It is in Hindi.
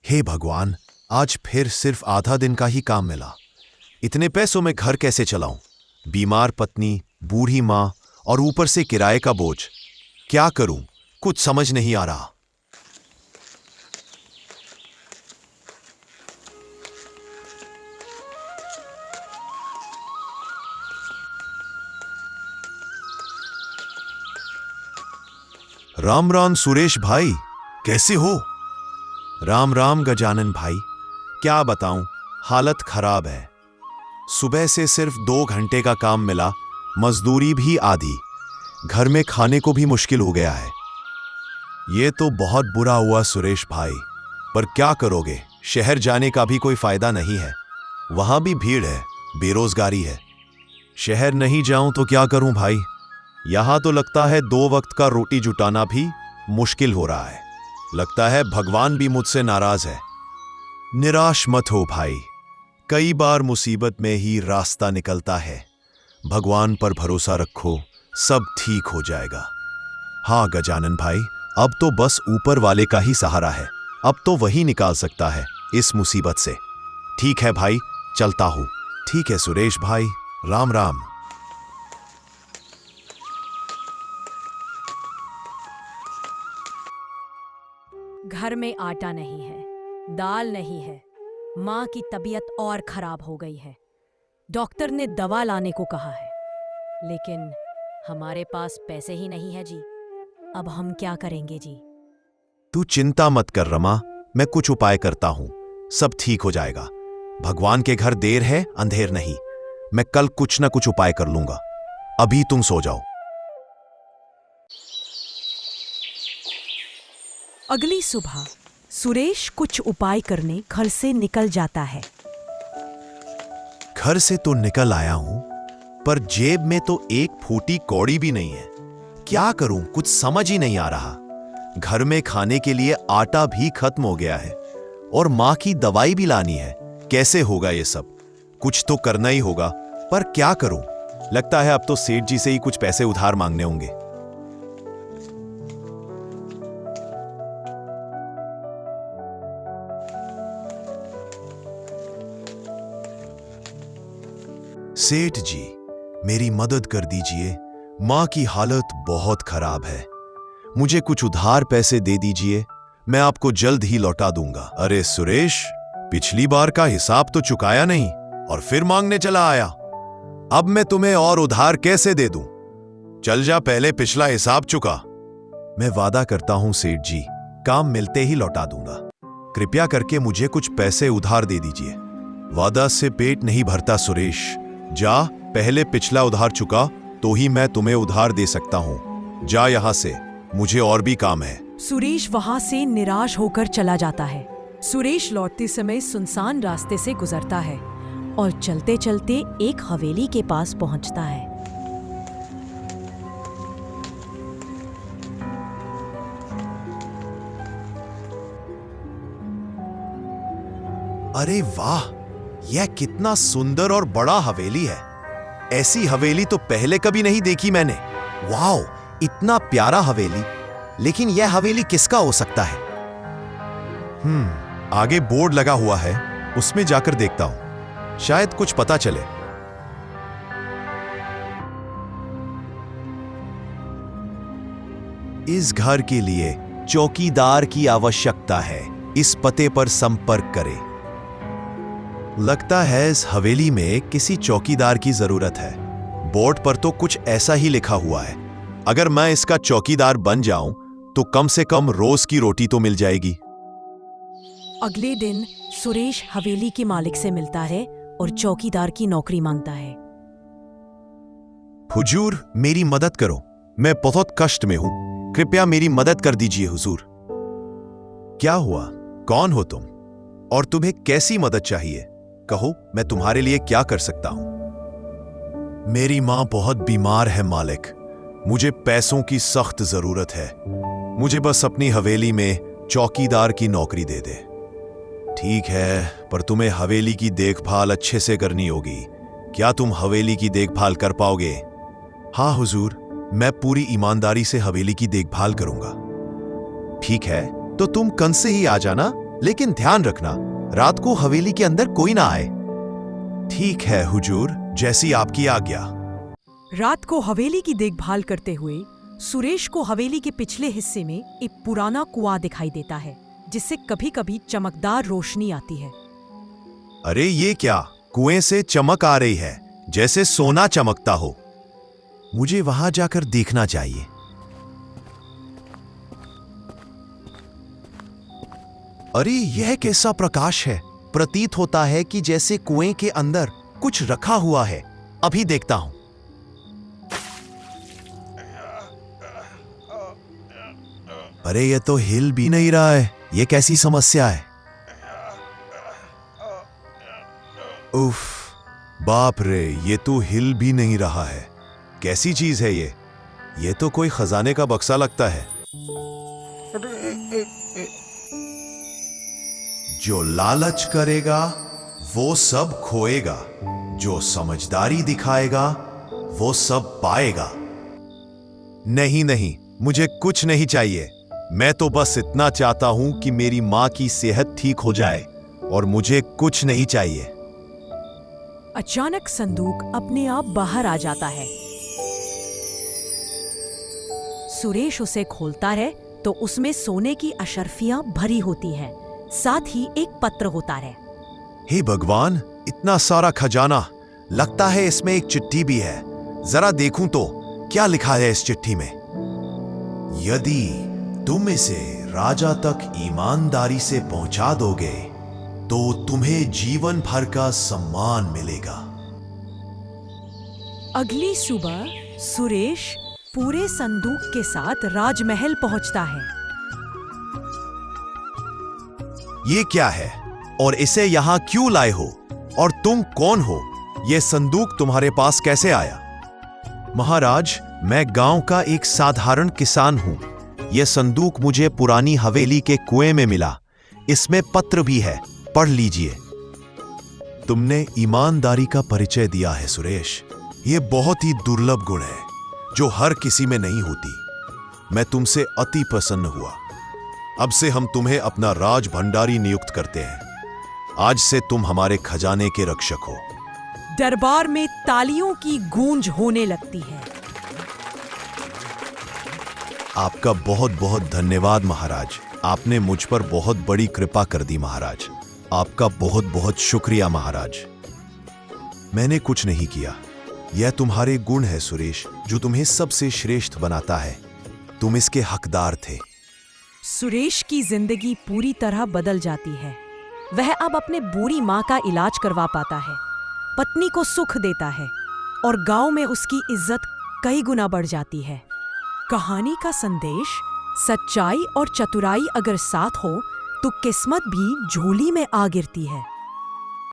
हे भगवान, आज फिर सिर्फ आधा दिन का ही काम मिला। इतने पैसों में घर कैसे चलाऊं? बीमार पत्नी, बूढ़ी माँ और ऊपर से किराए का बोझ। क्या करूं? कुछ समझ नहीं आ रहा। राम राम सुरेश भाई, कैसे हो? राम राम गजानन भाई, क्या बताऊं, हालत खराब है। सुबह से सिर्फ 2 घंटे का काम मिला, मजदूरी भी आधी। घर में खाने को भी मुश्किल हो गया है। ये तो बहुत बुरा हुआ सुरेश भाई, पर क्या करोगे, शहर जाने का भी कोई फायदा नहीं है। वहां भी भीड़ है, बेरोजगारी है। शहर नहीं जाऊं तो क्या करूं भाई? यहां तो लगता है 2 वक्त का रोटी जुटाना भी मुश्किल हो रहा है। लगता है भगवान भी मुझसे नाराज है। निराश मत हो भाई, कई बार मुसीबत में ही रास्ता निकलता है। भगवान पर भरोसा रखो, सब ठीक हो जाएगा। हाँ गजानन भाई, अब तो बस ऊपर वाले का ही सहारा है। अब तो वही निकाल सकता है इस मुसीबत से। ठीक है भाई, चलता हूं। ठीक है सुरेश भाई, राम राम। घर में आटा नहीं है, दाल नहीं है। माँ की तबीयत और खराब हो गई है। डॉक्टर ने दवा लाने को कहा है, लेकिन हमारे पास पैसे ही नहीं है जी। अब हम क्या करेंगे जी? तू चिंता मत कर रमा, मैं कुछ उपाय करता हूं, सब ठीक हो जाएगा। भगवान के घर देर है, अंधेर नहीं। मैं कल कुछ ना कुछ उपाय कर लूंगा। अभी तुम सो जाओ। अगली सुबह सुरेश कुछ उपाय करने घर से निकल जाता है। घर से तो निकल आया हूं, पर जेब में तो एक फूटी कौड़ी भी नहीं है। क्या करूं, कुछ समझ ही नहीं आ रहा। घर में खाने के लिए आटा भी खत्म हो गया है और मां की दवाई भी लानी है। कैसे होगा ये सब? कुछ तो करना ही होगा, पर क्या करूं? लगता है अब तो सेठ जी से ही कुछ पैसे उधार मांगने होंगे। सेठ जी, मेरी मदद कर दीजिए। मां की हालत बहुत खराब है। मुझे कुछ उधार पैसे दे दीजिए, मैं आपको जल्द ही लौटा दूंगा। अरे सुरेश, पिछली बार का हिसाब तो चुकाया नहीं और फिर मांगने चला आया। अब मैं तुम्हें और उधार कैसे दे दूं? चल जा, पहले पिछला हिसाब चुका। मैं वादा करता हूं सेठ जी, काम मिलते ही लौटा दूंगा। कृपया करके मुझे कुछ पैसे उधार दे दीजिए। वादा से पेट नहीं भरता सुरेश। जा, पहले पिछला उधार चुका तो ही मैं तुम्हें उधार दे सकता हूं। जा यहां से, मुझे और भी काम है। सुरेश वहां से निराश होकर चला जाता है। सुरेश लौटते समय सुनसान रास्ते से गुजरता है और चलते चलते एक हवेली के पास पहुंचता है। अरे वाह, यह कितना सुंदर और बड़ा हवेली है। ऐसी हवेली तो पहले कभी नहीं देखी मैंने। वाओ, इतना प्यारा हवेली। लेकिन यह हवेली किसका हो सकता है? आगे बोर्ड लगा हुआ है, उसमें जाकर देखता हूं, शायद कुछ पता चले। इस घर के लिए चौकीदार की आवश्यकता है। इस पते पर संपर्क करें। लगता है इस हवेली में किसी चौकीदार की जरूरत है। बोर्ड पर तो कुछ ऐसा ही लिखा हुआ है। अगर मैं इसका चौकीदार बन जाऊं तो कम से कम रोज की रोटी तो मिल जाएगी। अगले दिन सुरेश हवेली के मालिक से मिलता है और चौकीदार की नौकरी मांगता है। हुजूर, मेरी मदद करो, मैं बहुत कष्ट में हूं। कृपया मेरी मदद कर दीजिए हुजूर। क्या हुआ? कौन हो तुम और तुम्हें कैसी मदद चाहिए? कहो, मैं तुम्हारे लिए क्या कर सकता हूं? मेरी मां बहुत बीमार है मालिक। मुझे पैसों की सख्त जरूरत है। मुझे बस अपनी हवेली में चौकीदार की नौकरी दे दे। ठीक है, पर तुम्हें हवेली की देखभाल अच्छे से करनी होगी। क्या तुम हवेली की देखभाल कर पाओगे? हाँ हुजूर, मैं पूरी ईमानदारी से हवेली की देखभाल करूंगा। ठीक है, तो तुम कल से ही आ जाना। लेकिन ध्यान रखना रात को हवेली के अंदर कोई ना आए। ठीक है हुजूर, जैसी आपकी आज्ञा। रात को हवेली की देखभाल करते हुए सुरेश को हवेली के पिछले हिस्से में एक पुराना कुआं दिखाई देता है, जिससे कभी कभी चमकदार रोशनी आती है। अरे ये क्या, कुएं से चमक आ रही है, जैसे सोना चमकता हो। मुझे वहां जाकर देखना चाहिए। अरे यह कैसा प्रकाश है? प्रतीत होता है कि जैसे कुएं के अंदर कुछ रखा हुआ है। अभी देखता हूं। अरे ये तो हिल भी नहीं रहा है, ये कैसी समस्या है? उफ, बाप रे, ये तो हिल भी नहीं रहा है। कैसी चीज है ये? ये तो कोई खजाने का बक्सा लगता है। जो लालच करेगा वो सब खोएगा, जो समझदारी दिखाएगा वो सब पाएगा। नहीं नहीं, मुझे कुछ नहीं चाहिए। मैं तो बस इतना चाहता हूं कि मेरी मां की सेहत ठीक हो जाए, और मुझे कुछ नहीं चाहिए। अचानक संदूक अपने आप बाहर आ जाता है। सुरेश उसे खोलता है तो उसमें सोने की अशर्फियां भरी होती हैं, साथ ही एक पत्र होता है। हे भगवान, इतना सारा खजाना! लगता है इसमें एक चिट्ठी भी है। जरा देखूं तो क्या लिखा है इस चिट्ठी में। यदि तुम इसे राजा तक ईमानदारी से पहुंचा दोगे तो तुम्हें जीवन भर का सम्मान मिलेगा। अगली सुबह सुरेश पूरे संदूक के साथ राजमहल पहुंचता है। ये क्या है और इसे यहां क्यों लाए हो? और तुम कौन हो? यह संदूक तुम्हारे पास कैसे आया? महाराज, मैं गांव का एक साधारण किसान हूं। यह संदूक मुझे पुरानी हवेली के कुएं में मिला। इसमें पत्र भी है, पढ़ लीजिए। तुमने ईमानदारी का परिचय दिया है सुरेश। यह बहुत ही दुर्लभ गुण है जो हर किसी में नहीं होती। मैं तुमसे अति प्रसन्न हुआ। अब से हम तुम्हें अपना राज भंडारी नियुक्त करते हैं। आज से तुम हमारे खजाने के रक्षक हो। दरबार में तालियों की गूंज होने लगती है। आपका बहुत बहुत धन्यवाद महाराज। आपने मुझ पर बहुत बड़ी कृपा कर दी महाराज। आपका बहुत बहुत शुक्रिया महाराज। मैंने कुछ नहीं किया। यह तुम्हारे गुण है सुरेश, जो तुम्हें सबसे श्रेष्ठ बनाता है। तुम इसके हकदार थे। सुरेश की जिंदगी पूरी तरह बदल जाती है। वह अब अपने बूढ़ी माँ का इलाज करवा पाता है, पत्नी को सुख देता है और गांव में उसकी इज्जत कई गुना बढ़ जाती है। कहानी का संदेश: सच्चाई और चतुराई अगर साथ हो तो किस्मत भी झोली में आ गिरती है।